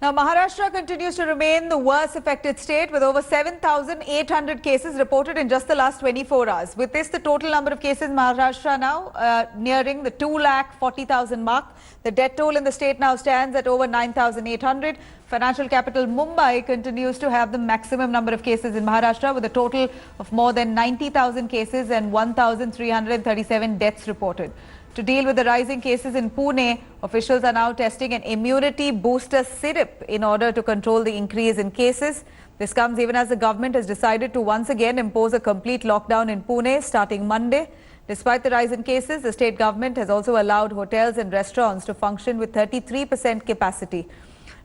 Now, Maharashtra continues to remain the worst affected state with over 7,800 cases reported in just the last 24 hours. With this, the total number of cases in Maharashtra now nearing the 2,40,000 mark. The death toll in the state now stands at over 9,800. Financial capital Mumbai continues to have the maximum number of cases in Maharashtra with a total of more than 90,000 cases and 1,337 deaths reported. To deal with the rising cases in Pune, officials are now testing an immunity booster syrup in order to control the increase in cases. This comes even as the government has decided to once again impose a complete lockdown in Pune starting Monday. Despite the rise in cases, the state government has also allowed hotels and restaurants to function with 33% capacity.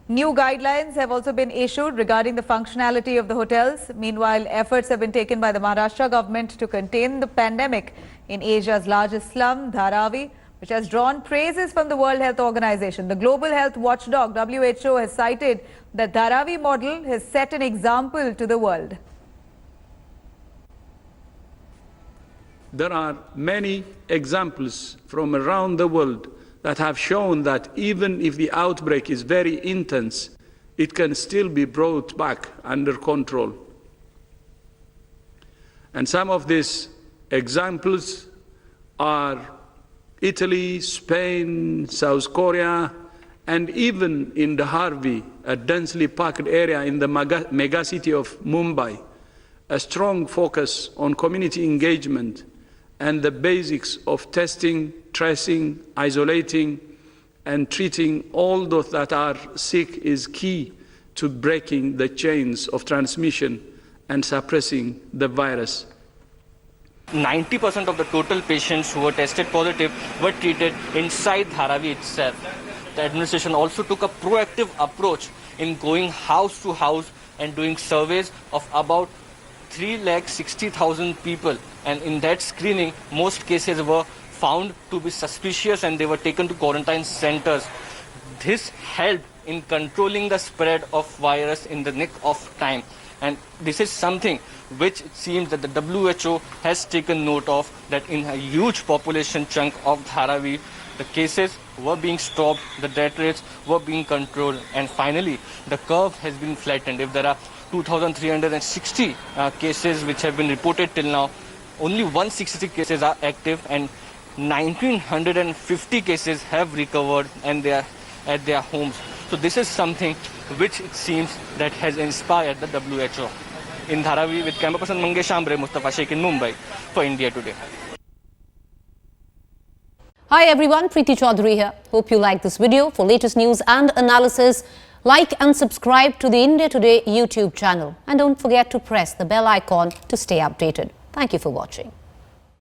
New guidelines have also been issued regarding the functionality of the hotels. Meanwhile, efforts have been taken by the Maharashtra government to contain the pandemic in Asia's largest slum, Dharavi, which has drawn praises from the World Health Organization. The global health watchdog WHO has cited that Dharavi model has set an example to the world. There are many examples from around the world that have shown that even if the outbreak is very intense, it can still be brought back under control. And some of these examples are Italy, Spain, South Korea, and even in Dharavi, a densely packed area in the megacity of Mumbai, a strong focus on community engagement and the basics of testing, tracing, isolating, and treating all those that are sick is key to breaking the chains of transmission and suppressing the virus. 90% of the total patients who were tested positive were treated inside Dharavi itself. The administration also took a proactive approach in going house to house and doing surveys of about 360,000 people, and in that screening most cases were found to be suspicious and they were taken to quarantine centers. This helped in controlling the spread of virus in the nick of time, and this is something which it seems that the WHO has taken note of, that in a huge population chunk of Dharavi the cases were being stopped, the death rates were being controlled, and finally the curve has been flattened. If there are 2,360 cases which have been reported till now, only 160 cases are active and 1,950 cases have recovered and they are at their homes. So this is something which it seems that has inspired the WHO. In Dharavi, with camera person Mangesh Ambre, Mustafa Sheikh in Mumbai for India Today. Hi everyone, Preeti Chaudhary here. Hope you like this video. For latest news and analysis, like and subscribe to the India Today YouTube channel. And don't forget to press the bell icon to stay updated. Thank you for watching.